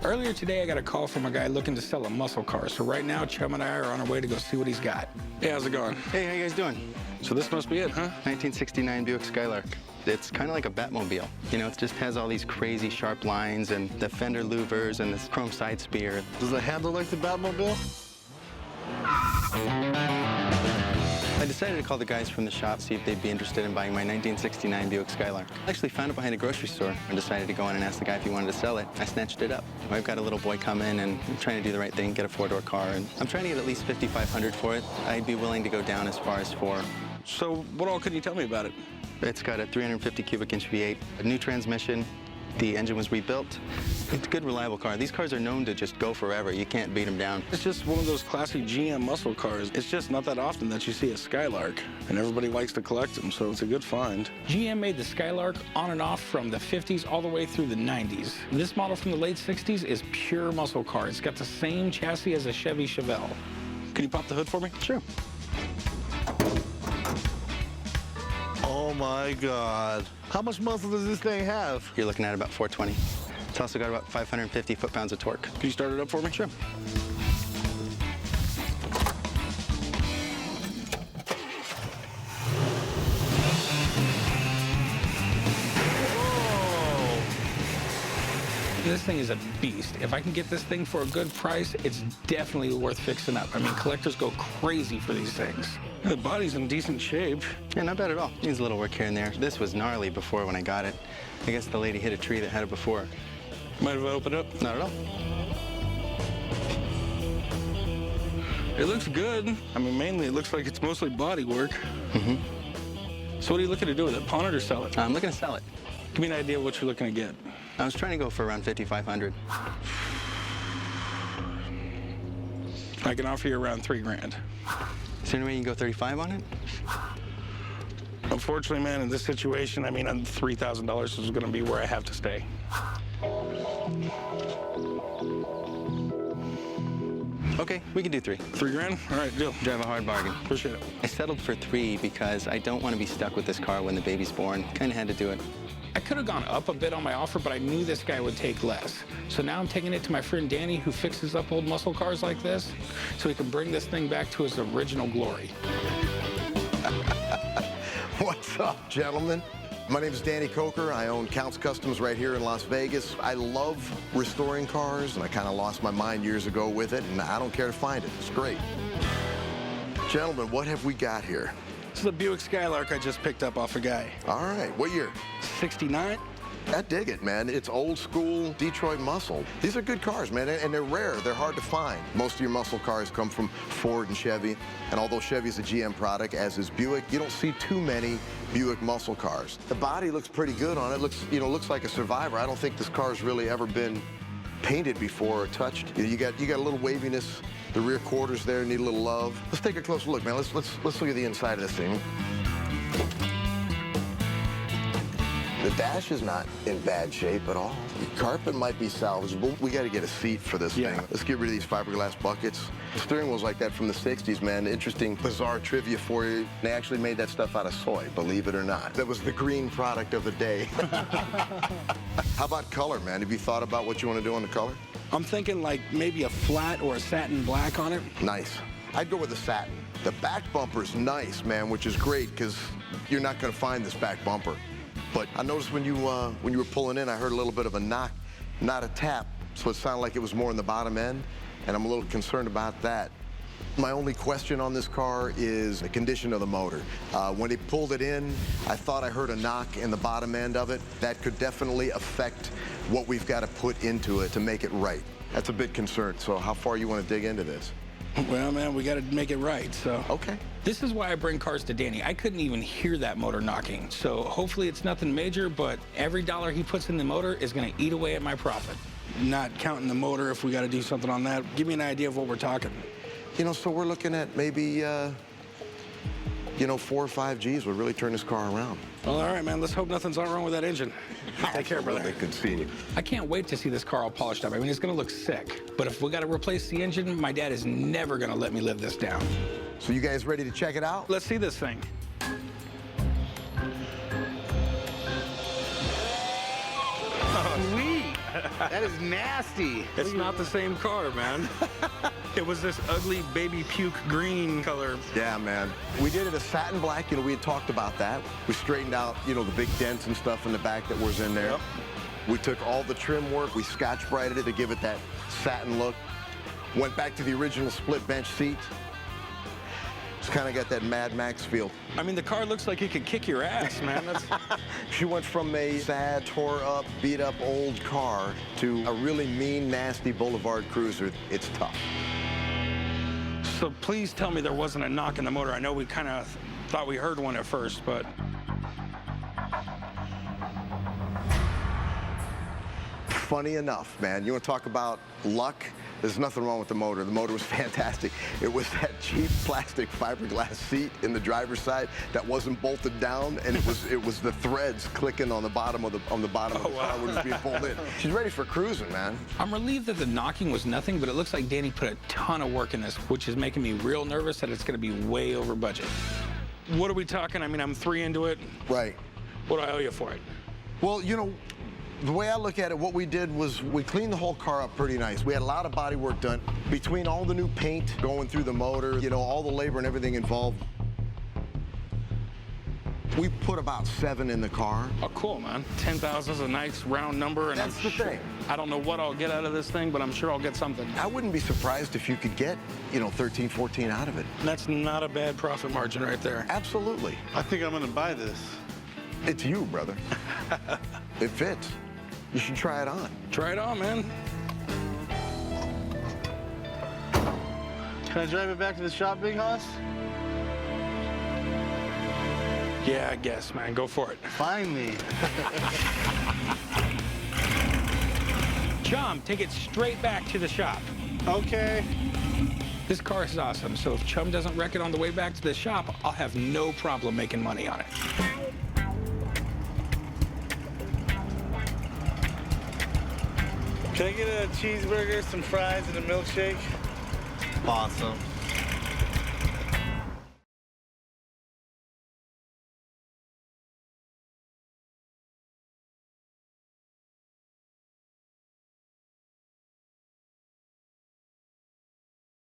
Earlier today, I got a call from a guy looking to sell a muscle car. So right now, Chum and I are on our way to go see what he's got. Hey, how's it going? Hey, how you guys doing? So this must be it, huh? 1969 Buick Skylark. It's kind of like a Batmobile. You know, it just has all these crazy sharp lines and the fender louvers and this chrome side spear. Does it handle like the Batmobile? I decided to call the guys from the shop, see if they'd be interested in buying my 1969 Buick Skylark. I actually found it behind a grocery store and decided to go in and ask the guy if he wanted to sell it. I snatched it up. I've got a little boy coming and I'm trying to do the right thing, get a four-door car, and I'm trying to get at least $5,500 for it. I'd be willing to go down as far as $4,000. So what all can you tell me about it? It's got a 350 cubic inch V8, a new transmission. The engine was rebuilt. It's a good, reliable car. These cars are known to just go forever. You can't beat them down. It's just one of those classic GM muscle cars. It's just not that often that you see a Skylark, and everybody likes to collect them, so it's a good find. GM made the Skylark on and off from the 50s all the way through the 90s. This model from the late 60s is pure muscle car. It's got the same chassis as a Chevy Chevelle. Can you pop the hood for me? Sure. Oh my God. How much muscle does this thing have? You're looking at about 420. It's also got about 550 foot-pounds of torque. Can you start it up for me? Sure. This thing is a beast. If I can get this thing for a good price, it's definitely worth fixing up. I mean, collectors go crazy for these things. The body's in decent shape. Yeah, not bad at all. Needs a little work here and there. This was gnarly before when I got it. I guess the lady hit a tree that had it before. Might have opened up. Not at all. It looks good. I mean, mainly it looks like it's mostly body work. Mm-hmm. So what are you looking to do with it? Pawn it or sell it? I'm looking to sell it. Give me an idea of what you're looking to get. I was trying to go for around 5,500. I can offer you around $3 grand. Is there any way you can go 35 on it? Unfortunately, man, in this situation, I mean, $3,000 is going to be where I have to stay. Okay, we can do 3. $3 grand? All right, deal. Drive a hard bargain. Appreciate it. I settled for 3 because I don't want to be stuck with this car when the baby's born. Kind of had to do it. I could have gone up a bit on my offer, but I knew this guy would take less. So now I'm taking it to my friend Danny, who fixes up old muscle cars like this, so he can bring this thing back to its original glory. What's up, gentlemen? My name is Danny Coker. I own Counts Customs right here in Las Vegas. I love restoring cars, and I kind of lost my mind years ago with it, and I don't care to find it. It's great. Gentlemen, what have we got here? This is the Buick Skylark I just picked up off a guy. All right, what year? 69? I dig it, man. It's old school Detroit muscle. These are good cars, man, and they're rare. They're hard to find. Most of your muscle cars come from Ford and Chevy, and although Chevy is a GM product, as is Buick, you don't see too many Buick muscle cars. The body looks pretty good on it. Looks like a Survivor. I don't think this car's really ever been painted before or touched. You got a little waviness. The rear quarters there need a little love. Let's take a closer look, man. Let's look at the inside of this thing. The dash is not in bad shape at all. The carpet might be salvageable. We got to get a seat for this thing. Let's get rid of these fiberglass buckets. The steering wheel's like that from the 60s, man. Interesting, bizarre trivia for you. They actually made that stuff out of soy, believe it or not. That was the green product of the day. How about color, man? Have you thought about what you want to do on the color? I'm thinking like maybe a flat or a satin black on it. Nice. I'd go with the satin. The back bumper's nice, man, which is great because you're not going to find this back bumper. But I noticed when you were pulling in, I heard a little bit of a knock, not a tap, so it sounded like it was more in the bottom end, and I'm a little concerned about that. My only question on this car is the condition of the motor. When they pulled it in, I thought I heard a knock in the bottom end of it. That could definitely affect what we've got to put into it to make it right. That's a big concern, so how far you want to dig into this? Well, man, we got to make it right, so. Okay. This is why I bring cars to Danny. I couldn't even hear that motor knocking. So hopefully it's nothing major, but every dollar he puts in the motor is going to eat away at my profit. Not counting the motor if we got to do something on that. Give me an idea of what we're talking. You know, so we're looking at maybe, 4 or 5 Gs would really turn this car around. Well, all right, man. Let's hope nothing's wrong with that engine. Take care, brother. Good seeing you. I can't wait to see this car all polished up. I mean, it's going to look sick. But if we got to replace the engine, my dad is never going to let me live this down. So you guys ready to check it out? Let's see this thing. Sweet. That is nasty. It's not the same car, man. It was this ugly baby puke green color. Yeah, man. We did it a satin black. You know, we had talked about that. We straightened out, you know, the big dents and stuff in the back that was in there. Yep. We took all the trim work. We scotch brighted it to give it that satin look. Went back to the original split bench seat. It's kind of got that Mad Max feel. I mean, the car looks like it could kick your ass, man. That's... She went from a sad, tore up, beat up old car to a really mean, nasty boulevard cruiser. It's tough. So please tell me there wasn't a knock in the motor. I know we kind of thought we heard one at first, but... Funny enough, man, you want to talk about luck? There's nothing wrong with the motor. The motor was fantastic. It was that cheap plastic fiberglass seat in the driver's side that wasn't bolted down, and it was the threads clicking on the bottom of the car when it was being pulled in. She's ready for cruising, man. I'm relieved that the knocking was nothing, but it looks like Danny put a ton of work in this, which is making me real nervous that it's going to be way over budget. What are we talking? I mean, I'm 3 into it. Right. What do I owe you for it? Well, you know, the way I look at it, what we did was we cleaned the whole car up pretty nice. We had a lot of body work done. Between all the new paint going through the motor, you know, all the labor and everything involved, we put about 7 in the car. Oh, cool, man. 10,000 is a nice round number, and That's the thing. I don't know what I'll get out of this thing, but I'm sure I'll get something. I wouldn't be surprised if you could get, you know, 13, 14 out of it. That's not a bad profit margin right there. Absolutely. I think I'm gonna buy this. It's you, brother. It fits. You should try it on. Try it on, man. Can I drive it back to the shop, Big Hoss? Yeah, I guess, man. Go for it. Find me. Chum, take it straight back to the shop. Okay. This car is awesome, so if Chum doesn't wreck it on the way back to the shop, I'll have no problem making money on it. Can I get a cheeseburger, some fries, and a milkshake? Awesome.